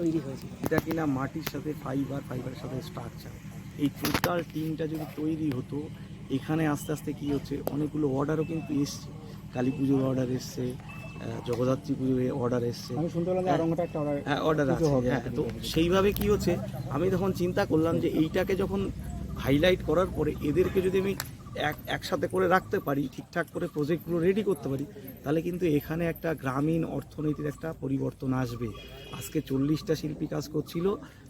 তৈরি হয়েছে। এটা কিনা মাটির সাথে ফাইবারের সাথে স্ট্রাকচার, এই টোটাল টিমটা যদি তৈরি হতো, এখানে আস্তে আস্তে কী হচ্ছে, অনেকগুলো অর্ডারও কিন্তু এসছে। কালী পুজোর অর্ডার এসছে, জগদ্ধাত্রী পুজোর অর্ডার এসছে, আমি শুনতে পেলাম যে আরঙ্গটা একটা অর্ডার আছে। হ্যাঁ, তো সেইভাবে কি হচ্ছে, আমি তখন চিন্তা করলাম যে এইটাকে যখন হাইলাইট করার পরে এদেরকে যদি আমি একসাথে করে রাখতে পারি, ঠিকঠাক করে প্রজেক্টগুলো রেডি করতে পারি, তাহলে কিন্তু এখানে একটা গ্রামীণ অর্থনীতির একটা পরিবর্তন আসবে। আজকে 40টা শিল্পী কাজ করছিল,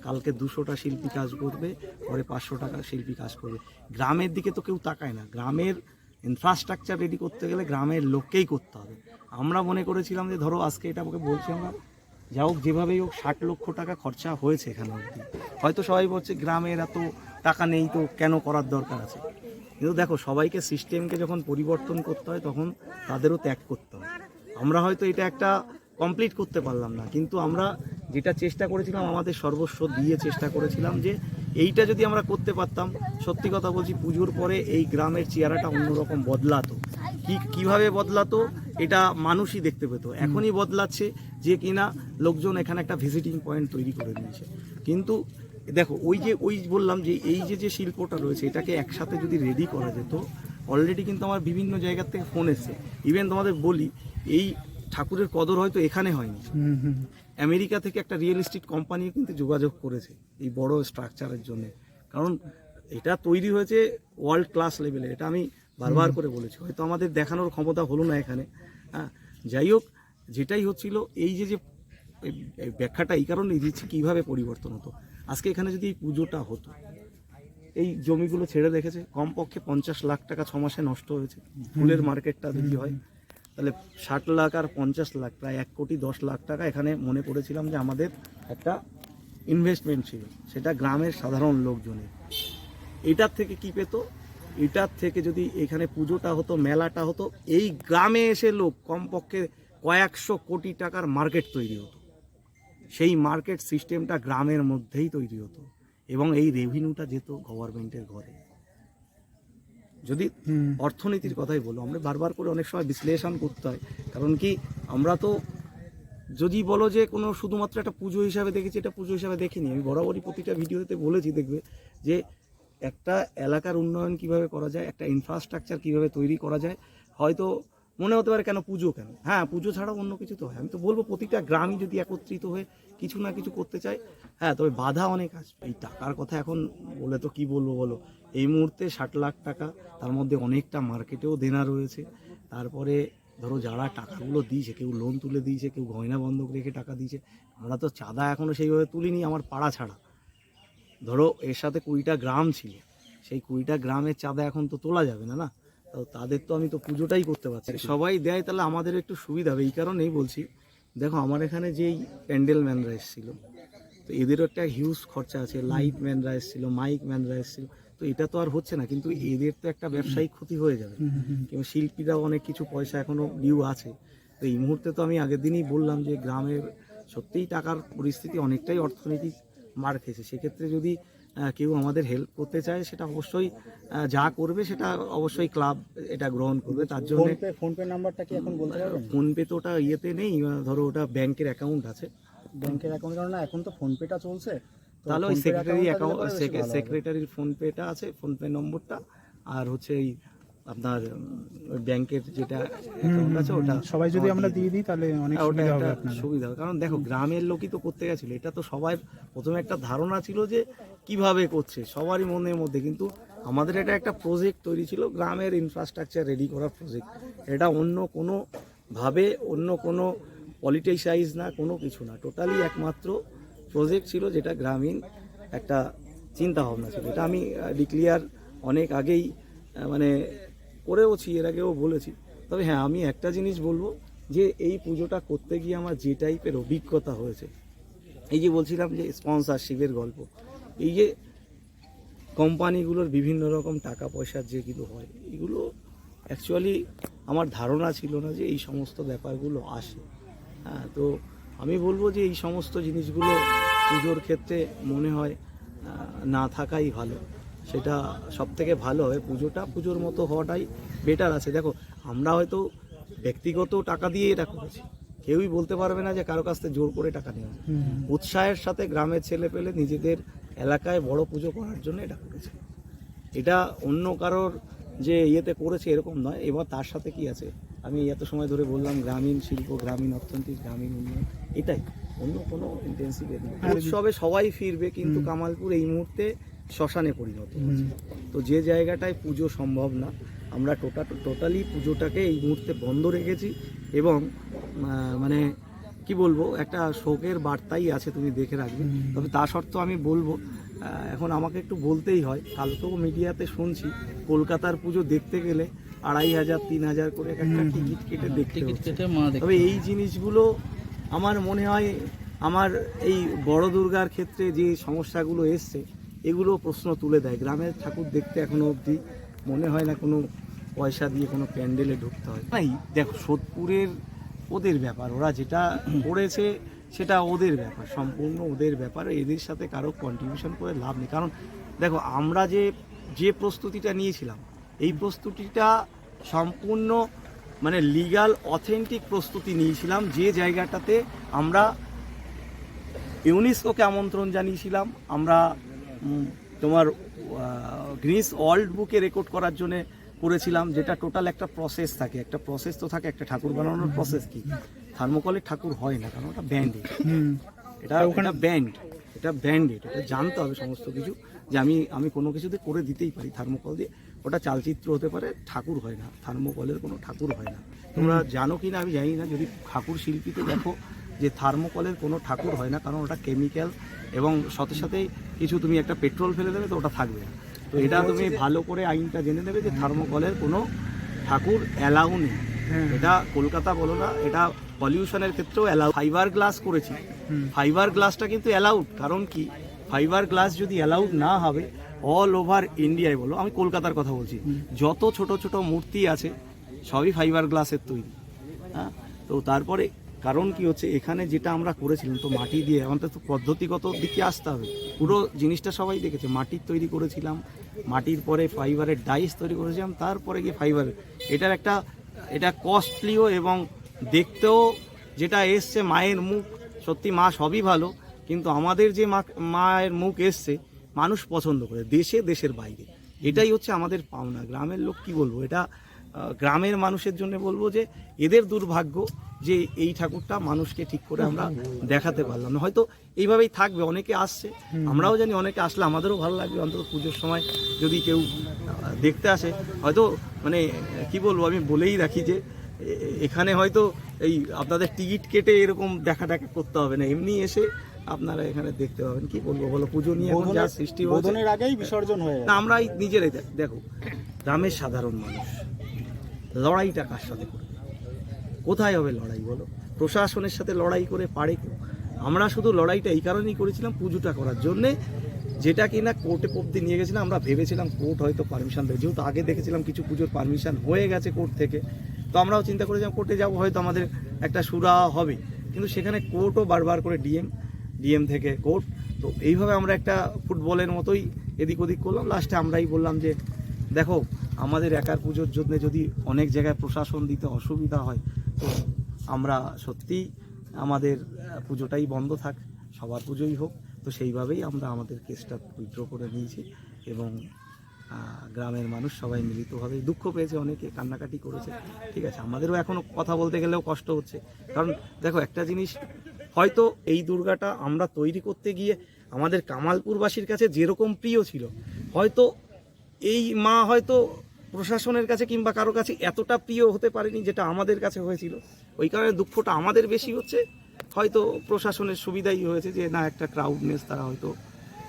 কালকে 200টা শিল্পী কাজ করবে, পরে 500 টাকা শিল্পী কাজ করবে। গ্রামের দিকে তো কেউ তাকায় না। গ্রামের ইনফ্রাস্ট্রাকচার রেডি করতে গেলে গ্রামের লোককেই করতে হবে। আমরা মনে করেছিলাম যে ধরো আজকে এটা আমাকে বলছি আমরা, যা হোক যেভাবেই হোক 60 লক্ষ টাকা খরচা হয়েছে এখানে অবধি। হয়তো সবাই বলছে গ্রামের এত টাকা নেই তো কেন করার দরকার আছে, কিন্তু দেখো সবাইকে সিস্টেমকে যখন পরিবর্তন করতে হয় তখন তাদেরও ত্যাগ করতে হয়। আমরা হয়তো এটা একটা কমপ্লিট করতে পারলাম না, কিন্তু আমরা যেটা চেষ্টা করেছিলাম আমাদের সর্বস্ব দিয়ে চেষ্টা করেছিলাম যে এইটা যদি আমরা করতে পারতাম, সত্যি কথা বলছি পুজোর পরে এই গ্রামের চেহারাটা অন্যরকম বদলাতো। কিভাবে বদলাতো এটা মানুষই দেখতে পেত। এখনই বদলাচ্ছে যে কিনা লোকজন এখানে একটা ভিজিটিং পয়েন্ট তৈরি করে দিয়েছে। কিন্তু দেখো ওই বললাম যে এই যে শিল্পটা রয়েছে এটাকে একসাথে যদি রেডি করা যেত, অলরেডি কিন্তু আমার বিভিন্ন জায়গার থেকে ফোন এসছে। ইভেন তোমাদের বলি, এই ঠাকুরের কদর হয়তো এখানে হয়নি, আমেরিকা থেকে একটা রিয়েল এস্টেট কোম্পানি কিন্তু যোগাযোগ করেছে এই বড় স্ট্রাকচারের জন্য। কারণ এটা তৈরি হয়েছে ওয়ার্ল্ড ক্লাস লেভেলে, এটা আমি বারবার করে বলেছি, হয়তো আমাদের দেখানোর ক্ষমতা হলো না এখানে। হ্যাঁ, যাই হোক, যেটাই হচ্ছিল এই যে ব্যাখ্যাটা এই কারণেই দিচ্ছি কীভাবে পরিবর্তন হতো। আজকে এখানে যদি এই পুজোটা হতো, এই জমিগুলো ছেড়ে রেখেছে, কমপক্ষে 50 লাখ টাকা 6 মাসে নষ্ট হয়েছে। ফুলের মার্কেটটা যদি হয় তাহলে 60 লাখ আর 50 লাখ, প্রায় 1,10,00,000 টাকা এখানে মনে করেছিলাম যে আমাদের একটা ইনভেস্টমেন্ট ছিল, সেটা গ্রামের সাধারণ লোকজনের। এটার থেকে কি পেত, এটার থেকে যদি এখানে পুজোটা হতো, মেলাটা হতো, এই গ্রামে এসে লোক কমপক্ষে কয়েকশো কোটি টাকার মার্কেট তৈরি হতো। সেই মার্কেট সিস্টেমটা গ্রামের মধ্যেই তৈরি হতো এবং এই রেভিনিউটা যেত গভর্নমেন্টের ঘরে। যদি অর্থনীতির কথাই বলো, আমরা বারবার করে অনেক সময় বিশ্লেষণ করতে হয়, কারণ কি আমরা তো যদি বলো যে কোনো শুধুমাত্র একটা পুজো হিসাবে দেখেছি, এটা পুজো হিসাবে দেখিনি। আমি বরাবরই প্রতিটা ভিডিওতে বলেছি, দেখবে যে একটা এলাকার উন্নয়ন কিভাবে করা যায়, একটা ইনফ্রাস্ট্রাকচার কিভাবে তৈরি করা যায়। হয়তো মনে হতে পারে কেন পুজো, কেন, হ্যাঁ পুজো ছাড়াও অন্য কিছু তো হয়। আমি তো বলবো প্রতিটা গ্রামই যদি একত্রিত হয়ে কিছু না কিছু করতে চায়, হ্যাঁ, তবে বাধা অনেক আসবে। এই টাকার কথা এখন বলে তো কি বলবো বলো, এই মুহূর্তে 60 লাখ টাকা, তার মধ্যে অনেকটা মার্কেটেও দেনা রয়েছে। তারপরে ধরো যারা টাকাগুলো দিয়েছে, কেউ লোন তুলে দিয়েছে, কেউ গয়না বন্ধক রেখে টাকা দিয়েছে। আমরা তো চাঁদা এখনও সেইভাবে তুলিনি, আমার পাড়া ছাড়া। ধরো এর সাথে 20টা গ্রাম ছিল, সেই 20টা গ্রামের চাঁদা এখন তো তোলা যাবে না, না? তো তাদের তো আমি তো পুজোটাই করতে পারছি। সবাই দেয় তাহলে আমাদের একটু সুবিধা হবে। এই কারণেই বলছি, দেখো আমার এখানে যেই প্যান্ডেল ম্যানরা এসেছিল, তো এদেরও একটা হিউজ খরচা আছে। লাইট ম্যানরা এসেছিলো, মাইক ম্যানরা এসেছিলো, তো এটা তো আর হচ্ছে না। কিন্তু এদের তো একটা ব্যবসায়িক ক্ষতি হয়ে যাবে। কিংবা শিল্পীরাও অনেক কিছু পয়সা এখনও ডিউ আছে। তো এই মুহূর্তে তো আমি আগের দিনই বললাম যে গ্রামের সত্যিই টাকার পরিস্থিতি অনেকটাই অর্থনৈতিক মার খেয়েছে। সেক্ষেত্রে যদি কেউ আমাদের হেল্প করতে চায়, সেটা অবশ্যই যা করবে সেটা অবশ্যই ক্লাব এটা গ্রহণ করবে। তার জন্য ফোনপে নাম্বারটা কি এখন বলতে পারবেন? ফোনপে তো ওটা ইয়েতে নেই, ধরো ওটা ব্যাংকের অ্যাকাউন্ট আছে। ব্যাংকের অ্যাকাউন্ট, কারণ না এখন তো ফোনপেটা চলছে, তাহলে ওই সেক্রেটারি অ্যাকাউন্ট, সেক্রেটারির ফোনপেটা আছে, ফোনপে নম্বরটা, আর হচ্ছে এই আপনার ওই ব্যাংকের যেটা অ্যাকাউন্ট আছে ওটা সবাই যদি আমরা দিয়ে দিই তাহলে অনেক সুবিধা হবে আপনাদের। সুবিধা হবে, কারণ দেখো গ্রামের লোকই তো করতে গেছিল। এটা তো সবার প্রথমে একটা ধারণা ছিল যে কিভাবে করছে সবারই মনের মধ্যে, কিন্তু আমাদের এটা একটা প্রজেক্ট তৈরি ছিল, গ্রামের ইনফ্রাস্ট্রাকচার রেডি করার প্রজেক্ট। এটা অন্য কোনো ভাবে, অন্য কোনো পলিটিসাইজ না, কোনো কিছু না, টোটালি একমাত্র প্রজেক্ট ছিল, যেটা গ্রামীণ একটা চিন্তা ভাবনা ছিল। এটা আমি ডিক্লিয়ার অনেক আগেই মানে করেওছি, এর আগেও বলেছি। তবে হ্যাঁ, আমি একটা জিনিস বলবো যে এই পুজোটা করতে গিয়ে আমার যে টাইপের অভিজ্ঞতা হয়েছে, এই যে বলছিলাম যে স্পন্সরশিপের গল্প, এই যে কোম্পানিগুলোর বিভিন্ন রকম টাকা পয়সার যেগুলো হয়, এগুলো অ্যাকচুয়ালি আমার ধারণা ছিল না যে এই সমস্ত ব্যাপারগুলো আসে। হ্যাঁ, তো আমি বলবো যে এই সমস্ত জিনিসগুলো পুজোর ক্ষেত্রে মনে হয় না থাকাই ভালো। সেটা সবথেকে ভালো হয়, পুজোটা পুজোর মতো হওয়াটাই বেটার আছে। দেখো আমরা হয়তো ব্যক্তিগত টাকা দিয়ে এটা করেছি, কেউই বলতে পারবে না যে কারো কাছ থেকে জোর করে টাকা নেওয়া। উৎসাহের সাথে গ্রামের ছেলে পেলে নিজেদের এলাকায় বড় পুজো করার জন্য এটা করেছে। এটা অন্য কারোর যে ইয়েতে করেছে এরকম নয়। এবার তার সাথে কি আছে, আমি এত সময় ধরে বললাম গ্রামীণ শিল্প, গ্রামীণ অর্থনীতি, গ্রামীণ উন্নয়ন, এটাই, অন্য কোনো ইন্টেন্সিভ উৎসবে সবাই ফিরবে, কিন্তু কামালপুর এই মুহূর্তে শ্মশানে পরিণত হচ্ছে। তো যে জায়গাটায় পুজো সম্ভব না, আমরা টোটালি পুজোটাকে এই মুহূর্তে বন্ধ রেখেছি। এবং মানে কি বলবো, একটা শোকের বার্তাই আছে, তুমি দেখে রাখবে। তবে তা সত্ত্বেও আমি বলবো, এখন আমাকে একটু বলতেই হয়, কালকেও মিডিয়াতে শুনছি কলকাতার পুজো দেখতে গেলে 2500 3000 করে একটা টিকিট কেটে দেখতে হচ্ছে। তবে এই জিনিসগুলো আমার মনে হয় আমার এই বড় দুর্গার ক্ষেত্রে যে সমস্যাগুলো এসছে এগুলো প্রশ্ন তুলে দেয়। গ্রামের ঠাকুর দেখতে এখনো অবধি মনে হয় না কোনো পয়সা দিয়ে কোনো প্যান্ডেলে ঢুকতে হয়। নাই, দেখো সোদপুরের ওদের ব্যাপার, ওরা যেটা করেছে সেটা ওদের ব্যাপার, সম্পূর্ণ ওদের ব্যাপার। এদের সাথে কারো কন্ট্রিবিউশন করে লাভ নেই। কারণ দেখো, আমরা যে প্রস্তুতিটা নিয়েছিলাম, এই প্রস্তুতিটা সম্পূর্ণ মানে লিগাল অথেন্টিক প্রস্তুতি নিয়েছিলাম। যে জায়গাটাতে আমরা ইউনেস্কোকে আমন্ত্রণ জানিয়েছিলাম, আমরা তোমার গ্রিনিস ওয়ার্ল্ড বুকে রেকর্ড করার জন্য করেছিলাম, যেটা টোটাল একটা প্রসেস থাকে। একটা প্রসেস তো থাকে, একটা ঠাকুর বানানোর প্রসেস কি, থার্মোকলের ঠাকুর হয় না, কারণ ওটা ব্যান্ডেড, এটা ব্যান্ডেড, এটা জানতে হবে সমস্ত কিছু, যে আমি কোনো কিছুতে করে দিতেই পারি থার্মোকল দিয়ে। ওটা চালচিত্র হতে পারে, ঠাকুর হয় না, থার্মোকলের কোনো ঠাকুর হয় না। তোমরা জানো কি না আমি জানি না, যদি ঠাকুর শিল্পীতে দেখো যে থার্মোকলের কোনো ঠাকুর হয় না, কারণ ওটা কেমিক্যাল, এবং সাথে সাথেই কিছু তুমি একটা পেট্রোল ফেলে দেবে তো ওটা থাকবে না। তো এটা তুমি ভালো করে আইনটা জেনে নেবে যে থার্মোকলের কোনো ঠাকুর অ্যালাউ নেই। এটা কলকাতা বলো না, এটা পলিউশনের ক্ষেত্রেও অ্যালাউ। ফাইবার গ্লাস করেছি, ফাইবার গ্লাসটা কিন্তু অ্যালাউড। কারণ কি, ফাইবার গ্লাস যদি অ্যালাউড না হবে, অল ওভার ইন্ডিয়ায় বলো, আমি কলকাতার কথা বলছি, যত ছোট ছোট মূর্তি আছে সবই ফাইবার গ্লাসের তৈরি। হ্যাঁ, তো তারপরে কারণ কি হচ্ছে, এখানে যেটা আমরা করেছিলাম তো মাটি দিয়ে, আমাদের তো পদ্ধতিগত দিকে আসতে হবে। পুরো জিনিসটা সবাই দেখেছে, মাটির তৈরি করেছিলাম, মাটির পরে ফাইবারের ডাইস তৈরি করেছিলাম, তারপরে গিয়ে ফাইবার। এটা কস্টলিও, এবং দেখতেও যেটা এসছে মায়ের মুখ, সত্যি মা সবই ভালো, কিন্তু আমাদের যে মায়ের মুখ এসছে মানুষ পছন্দ করে, দেশের বাইরে। এটাই হচ্ছে আমাদের পাওনা। গ্রামের লোক কি বলবো, এটা গ্রামের মানুষের জন্য বলবো যে এদের দুর্ভাগ্য যে এই ঠাকুরটা মানুষকে ঠিক করে আমরা দেখাতে পারলাম না। হয়তো এইভাবেই থাকবে, অনেকে আসছে, আমরাও জানি অনেকে আসলে আমাদেরও ভালো লাগবে। অন্তত পুজোর সময় যদি কেউ দেখতে আসে, হয়তো মানে কি বলবো, আমি বলেই রাখি যে এখানে হয়তো এই আপনাদের টিকিট কেটে এরকম দেখা করতে হবে না, এমনি এসে আপনারা এখানে দেখতে পাবেন। কি বলবো বলো, পুজো নিয়ে এখন যা সৃষ্টি হয়েছে, আগেই বিসর্জন হয়ে না, আমরা নিজেরাই দেখো, গ্রামের সাধারণ মানুষ লড়াইটা কার সাথে করবে, কোথায় হবে লড়াই বলো? প্রশাসনের সাথে লড়াই করে পারে কেউ? আমরা শুধু লড়াইটা এই কারণেই করেছিলাম, পুজোটা করার জন্যে, যেটা কিনা কোর্টে অবধি নিয়ে গেছিলাম। আমরা ভেবেছিলাম কোর্ট হয়তো পারমিশন দেবে, যেহেতু আগে দেখেছিলাম কিছু পুজোর পারমিশন হয়ে গেছে কোর্ট থেকে, তো আমরাও চিন্তা করেছিলাম কোর্টে যাবো, হয়তো আমাদের একটা সুরা হবে। কিন্তু সেখানে কোর্টও বারবার করে ডিএম থেকে কোর্ট, তো এইভাবে আমরা একটা ফুটবলের মতোই এদিক ওদিক করলাম। লাস্টে আমরাই বললাম যে দেখো, আমাদের একার পুজোর জন্য যদি অনেক জায়গায় প্রশাসন দিতে অসুবিধা হয়, তো আমরা সত্যিই আমাদের পুজোটাই বন্ধ থাক, সবার পুজোই হোক। তো সেইভাবেই আমরা আমাদের কেসটা উইথড্র করে নিয়েছি, এবং গ্রামের মানুষ সবাই মিলিতভাবে দুঃখ পেয়েছে, অনেকে কান্নাকাটি করেছে। ঠিক আছে, আমাদেরও এখনও কথা বলতে গেলেও কষ্ট হচ্ছে। কারণ দেখো, একটা জিনিস, হয়তো এই দুর্গাটা আমরা তৈরি করতে গিয়ে আমাদের কামালপুরবাসীর কাছে যেরকম প্রিয় ছিল, হয়তো এই মা হয়তো প্রশাসনের কাছে কিংবা কারো কাছে এতটা প্রিয় হতে পারেনি যেটা আমাদের কাছে হয়েছিল। ওই কারণে দুঃখটা আমাদের বেশি হচ্ছে। হয়তো প্রশাসনের সুবিধাই হয়েছে যে না, একটা ক্রাউডনেস তারা হয়তো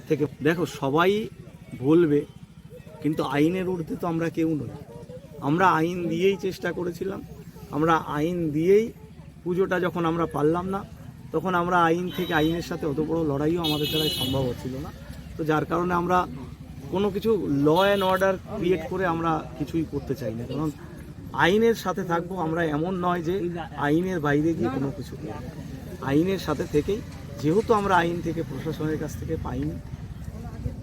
থেকে। দেখো, সবাই বলবে, কিন্তু আইনের ঊর্ধ্বে তো আমরা কেউ নই। আমরা আইন দিয়েই চেষ্টা করেছিলাম, আমরা আইন দিয়েই পুজোটা যখন আমরা পারলাম না, তখন আমরা আইনের সাথে অত বড় লড়াইও আমাদের দ্বারা সম্ভব হচ্ছিল না। তো যার কারণে আমরা কোনো কিছু ল অ্যান্ড অর্ডার ক্রিয়েট করে আমরা কিছুই করতে চাই না, কারণ আইনের সাথে থাকবো আমরা। এমন নয় যে আইনের বাইরে গিয়ে কোনো কিছু, আইনের সাথে থেকেই, যেহেতু আমরা আইন থেকে প্রশাসনের কাছ থেকে পাইনি,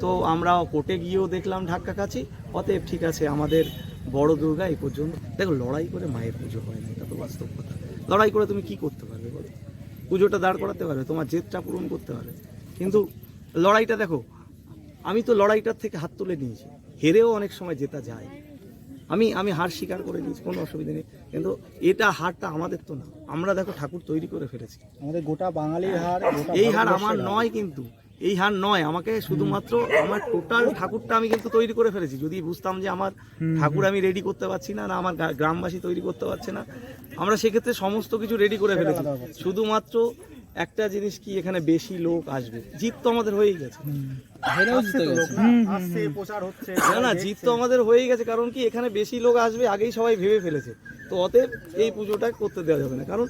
তো আমরা কোর্টে গিয়েও দেখলাম ধাক্কাকাছি। অতএব ঠিক আছে, আমাদের বড় দুর্গা এই পর্যন্ত। দেখো, লড়াই করে মায়ের পুজো হয় না, এটা তো বাস্তব কথা। লড়াই করে তুমি কি করতে পারবে? পুজোটা দাঁড় করাতে পারবে, তোমার জেদটা পূরণ করতে পারবে। কিন্তু লড়াইটা দেখো, আমি তো লড়াইটার থেকে হাত তুলে নিয়েছি, হেরেও অনেক সময় জেতা যায়। আমি হার স্বীকার করে নিয়েছি, কোনো অসুবিধা নেই। কিন্তু এটা হারটা আমাদের তো না, আমরা দেখো ঠাকুর তৈরি করে ফেলেছি। আমাদের গোটা বাঙালির হার, গোটা এই হার আমার ভারতবর্ষের নয়, কিন্তু এই হার নয়, আমাকে শুধুমাত্র আমার টোটাল ঠাকুরটা আমি কিন্তু তৈরি করে ফেলেছি। যদি বুঝতাম যে আমার ঠাকুর আমি রেডি করতে পারছি না, না আমার গ্রামবাসী তৈরি করতে পারছে না, আমরা সেক্ষেত্রে সমস্ত কিছু রেডি করে ফেলেছি। শুধুমাত্র একটা জিনিস কি, এখানে বেশি লোক আসবে, জিত তো আমাদের হয়েই গেছে। আসছে, প্রচার হচ্ছে। না জিত তো আমাদের হয়েই গেছে, কারণ কি এখানে বেশি লোক আসবে আগেই সবাই ভেবে ফেলেছে। তো অতএব এই পুজোটা করতে দেওয়া যাবে না, কারণ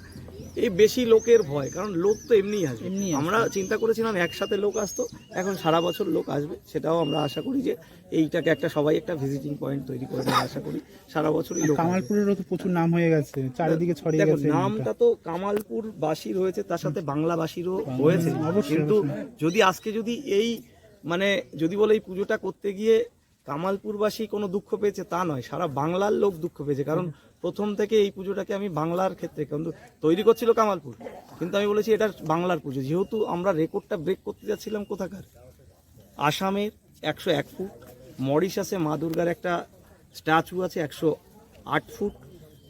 এই বেশি লোকের ভয়, কারণ লোক তো এমনিই আসবে। আমরা চিন্তা করেছিলাম একসাথে লোক আসতো, এখন সারা বছর লোক আসবে, সেটাও আমরা আশা করি যে এইটাকে একটা সবাই একটা ভিজিটিং পয়েন্ট তৈরি করে দেওয়ার আশা করি, সারা বছরই লোক। কামালপুরেরও তো প্রচুর নাম হয়ে গেছে, চারিদিকে ছড়িয়ে দেখো গেছে। নামটা তো কামালপুর বাসীর হয়েছে, তার সাথে বাংলাবাসীরও হয়েছে। কিন্তু যদি আজকে যদি এই মানে যদি বলে এই পুজোটা করতে গিয়ে কামালপুরবাসী কোনো দুঃখ পেয়েছে তা নয়, সারা বাংলার লোক দুঃখ পেয়েছে। কারণ প্রথম থেকে এই পুজোটাকে আমি বাংলার ক্ষেত্রে, কিন্তু তৈরি করছিল কামালপুর, কিন্তু আমি বলেছি এটা বাংলার পুজো। যেহেতু আমরা রেকর্ডটা ব্রেক করতে যাচ্ছিলাম কোথাকার, আসামের 101 ফুট, মরিশাসে মা দুর্গার একটা স্ট্যাচু আছে 108 ফুট,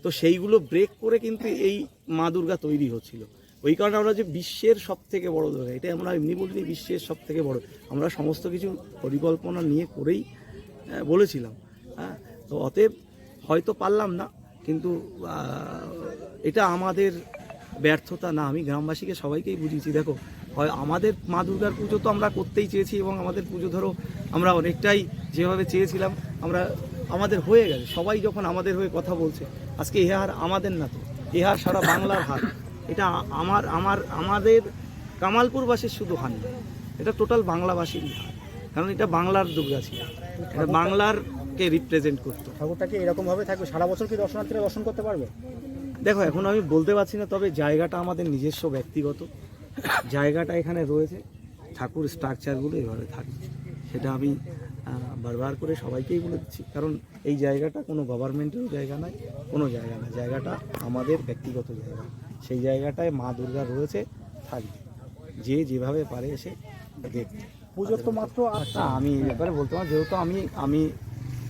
তো সেইগুলো ব্রেক করে কিন্তু এই মা দুর্গা তৈরি হচ্ছিল। ওই কারণে আমরা যে বিশ্বের সব থেকে বড় দুর্গা, এটা আমরা এমনি বলিনি, বিশ্বের সব থেকে বড়। আমরা সমস্ত কিছু পরিকল্পনা নিয়ে করেই বলেছিলাম। হ্যাঁ, তো অতএব হয়তো পারলাম না, কিন্তু এটা আমাদের ব্যর্থতা না। আমি গ্রামবাসীকে সবাইকেই বুঝিয়েছি, দেখো হয় আমাদের মা দুর্গার পুজো তো আমরা করতেই চেয়েছি, এবং আমাদের পুজো ধরো আমরা অনেকটাই যেভাবে চেয়েছিলাম আমরা আমাদের হয়ে গেছে। সবাই যখন আমাদের হয়ে কথা বলছে, আজকে এ হার আমাদের না, তো এ হার সারা বাংলার হার। এটা আমাদের কামালপুরবাসীর শুধু হার না, এটা টোটাল বাংলাবাসীরই হার, কারণ এটা বাংলার দুর্গা ছিল, এটা বাংলারকে রিপ্রেজেন্ট করতো। ঠাকুরটাকে এরকম ভাবে থাকবে সারা বছর, কি দর্শনার্থীরা দর্শন করতে পারবে? দেখো এখন আমি বলতে পারছি না, তবে জায়গাটা আমাদের নিজস্ব ব্যক্তিগত জায়গাটা এখানে রয়েছে, ঠাকুর স্ট্রাকচারগুলো এভাবে থাকবে, সেটা আমি বারবার করে সবাইকেই বলে দিচ্ছি। কারণ এই জায়গাটা কোনো গভর্নমেন্টেরও জায়গা নয়, কোনো জায়গা না, জায়গাটা আমাদের ব্যক্তিগত জায়গা। সেই জায়গাটায় মা দুর্গা রয়েছে, থাকবে, যে যেভাবে পারে এসে দেখবে। পুজোর তো মাত্র আমি এই ব্যাপারে বলতে পারি, যেহেতু আমি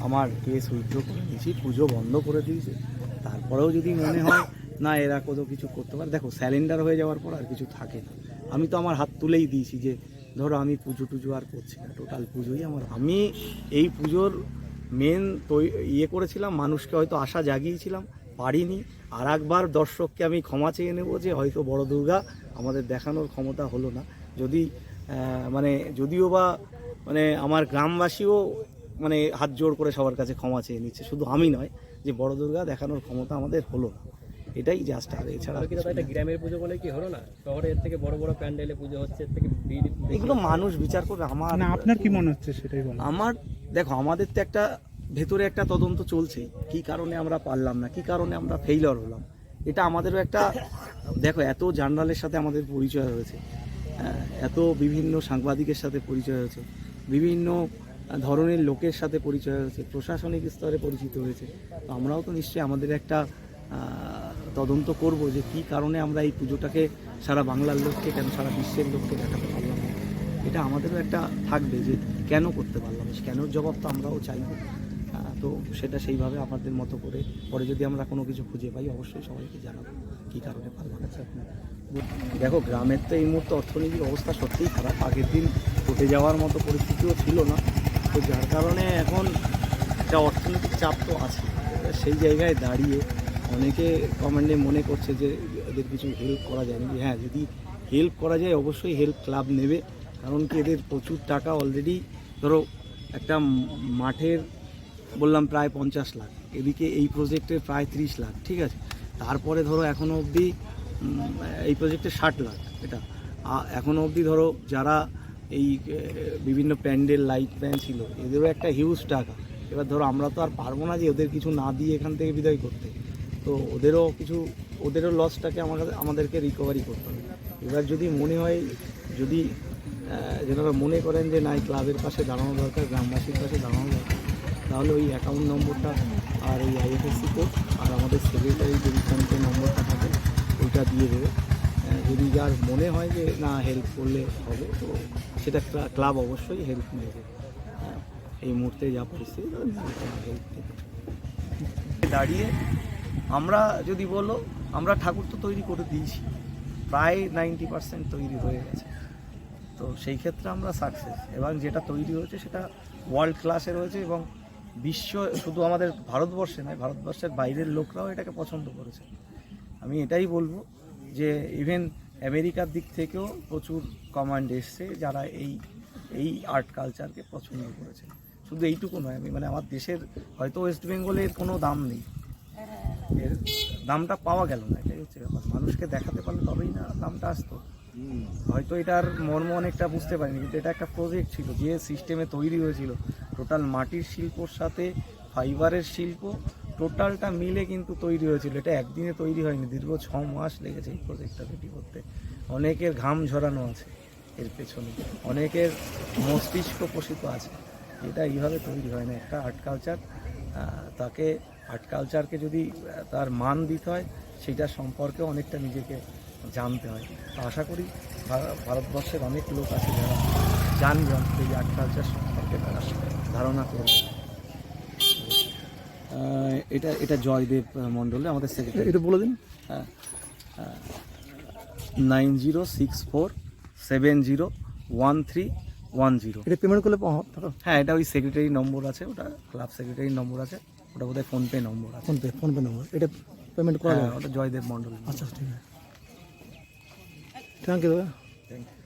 আমার কেস উইথড্র করে দিয়েছি, পুজো বন্ধ করে দিয়েছি, তারপরেও যদি মনে হয় না এরা কত কিছু করতে পারে, দেখো স্যালেন্ডার হয়ে যাওয়ার পর আর কিছু থাকে না। আমি তো আমার হাত তুলেই দিয়েছি যে ধরো আমি পুজো টুজো আর করছি না, টোটাল পুজোই আমার। আমি এই পুজোর মেন ইয়ে করেছিলাম, মানুষকে হয়তো আশা জাগিয়েছিলাম, পারিনি। আর একবার দর্শককে আমি ক্ষমা চেয়ে নেব যে হয়তো বড় দুর্গা আমাদের দেখানোর ক্ষমতা হলো না। যদি মানে যদিও বা মানে আমার গ্রামবাসীও মানে হাত জোড় করে সবার কাছে ক্ষমা চেয়ে নিচ্ছে, শুধু আমি নয়, যে বড় দুর্গা দেখানোর ক্ষমতা আমাদের হলো না, এটাই জাস্ট। আর এছাড়া এটা গ্রামের পুজো বলে কি হলো না, শহরের থেকে বড় বড় প্যান্ডেলে পুজো হচ্ছে, এর থেকে এগুলো মানুষ বিচার করে। আমার না, আপনার কি মনে হচ্ছে সেটাই বলুন। আমার দেখো, আমাদের তো একটা ভেতরে একটা তদন্ত চলছে, কি কারণে আমরা পারলাম না, কি কারণে আমরা ফেইলিওর হলাম, এটা আমাদেরও একটা। দেখো এত জার্নালের সাথে আমাদের পরিচয় হয়েছে, এত বিভিন্ন সাংবাদিকের সাথে পরিচয় হয়েছে, বিভিন্ন ধরনের লোকের সাথে পরিচয় হয়েছে, প্রশাসনিক স্তরে পরিচিত হয়েছে। তো আমরাও তো নিশ্চয়ই আমাদের একটা তদন্ত করব যে কী কারণে আমরা এই পুজোটাকে সারা বাংলার লোককে, কেন সারা বিশ্বের লোককে দেখাতে পারলাম না। এটা আমাদেরও একটা থাকবে যে কেন করতে পারলাম, কেন জবাব তো আমরাও চাইব। তো সেটা সেইভাবে আমাদের মতো করে পরে যদি আমরা কোনো কিছু খুঁজে পাই অবশ্যই সবাইকে জানাবো কী কারণে পারলাম। দেখো গ্রামের তো এই মুহূর্তে অর্থনৈতিক অবস্থা সত্যিই খারাপ, আগের দিন ঘটে যাওয়ার মতো পরিস্থিতিও ছিল না, তো যার কারণে এখন একটা অর্থনৈতিক চাপ তো আছে। সেই জায়গায় দাঁড়িয়ে অনেকে কমেন্টে মনে করছে যে এদের কিছু হেল্প করা যায় নাকি। হ্যাঁ, যদি হেল্প করা যায় অবশ্যই হেল্প ক্লাব নেবে, কারণ কি এদের প্রচুর টাকা অলরেডি, ধরো একটা মাঠের বললাম প্রায় 50 লাখ, এদিকে এই প্রজেক্টের প্রায় 30 লাখ, ঠিক আছে। তারপরে ধরো এখনও অবধি এই প্রজেক্টে 60 লাখ, এটা এখনও অবধি ধরো যারা এই বিভিন্ন প্যান্ডেল লাইট প্যান ছিল, এদেরও একটা হিউজ টাকা। এবার ধরো আমরা তো আর পারবো না যে ওদের কিছু না দিয়ে এখান থেকে বিদায় করতে, তো ওদেরও লসটাকে আমাদেরকে রিকভারি করতে হবে। এবার যদি মনে হয়, যদি যেনারা মনে করেন যে না এই ক্লাবের পাশে দাঁড়ানো দরকার, গ্রামবাসীর পাশে দাঁড়ানো দরকার, তাহলে ওই অ্যাকাউন্ট নম্বরটা আর এই IFSC কোড আর আমাদের সেক্রেটারি যে ফোনপে নম্বরটা থাকে ওইটা দিয়ে দেবে। যদি যার মনে হয় যে না হেল্প করলে হবে, তো সেটা ক্লাব অবশ্যই হেল্প নেবে। হ্যাঁ, এই মুহূর্তে যা পরিস্থিতি হেল্প নেবে। দাঁড়িয়ে আমরা যদি বলো, আমরা ঠাকুর তো তৈরি করে দিয়েছি, প্রায় 90% তৈরি হয়ে গেছে। তো সেই ক্ষেত্রে আমরা সাকসেস, এবং যেটা তৈরি হয়েছে সেটা ওয়ার্ল্ড ক্লাসে রয়েছে, এবং বিশ্ব, শুধু আমাদের ভারতবর্ষে নয়, ভারতবর্ষের বাইরের লোকরাও এটাকে পছন্দ করেছে। আমি এটাই বলবো যে ইভেন আমেরিকার দিক থেকেও প্রচুর কমান্ড এসছে যারা এই আর্ট কালচারকে পছন্দ করেছে। শুধু এইটুকু নয়, আমি মানে আমার দেশের হয়তো ওয়েস্ট বেঙ্গলে এর কোনো দাম নেই, এর দামটা পাওয়া গেল না, এটাই হচ্ছে ব্যাপার। মানুষকে দেখাতে পারলে তবেই না দামটা আসতো। হয়তো এটার মর্ম অনেকটা বুঝতে পারিনি, কিন্তু এটা একটা প্রজেক্ট ছিল, যে সিস্টেমে তৈরি হয়েছিল, টোটাল মাটির শিল্পর সাথে ফাইবারের শিল্প টোটালটা মিলে কিন্তু তৈরি হয়েছিল। এটা একদিনে তৈরি হয়নি, দীর্ঘ 6 মাস লেগেছে এই প্রজেক্টটা রেডি করতে। অনেকের ঘাম ঝরানো আছে এর পেছনে, অনেকের মস্তিষ্ক পোষিত আছে। এটা এইভাবে তৈরি হয় না একটা আর্ট কালচার। তাকে আর্ট কালচারকে যদি তার মান দিতে হয়, সেটা সম্পর্কে অনেকটা নিজেকে জানতে হয়। তো আশা করি ভারতবর্ষের অনেক লোক আছে যারা জানবেন এই আর্ট কালচার সম্পর্কে, তারা ধারণা করবে। এটা জয়দেব মণ্ডলে আমাদের সেক্রেটারি। এটা বলে দিন। হ্যাঁ, 9064701310। এটা পেমেন্ট করলে হ্যাঁ, এটা ওই সেক্রেটারি নম্বর আছে, ওটা ক্লাব সেক্রেটারি নম্বর আছে, ওটা বোধহয় ফোনপে নম্বর আছে। ফোনপে নম্বর, এটা পেমেন্ট করা হ্যাঁ, যাবে? ওটা জয়দেব মণ্ডল। আচ্ছা, ঠিক আছে, থ্যাংক ইউ দাদা। Thank you.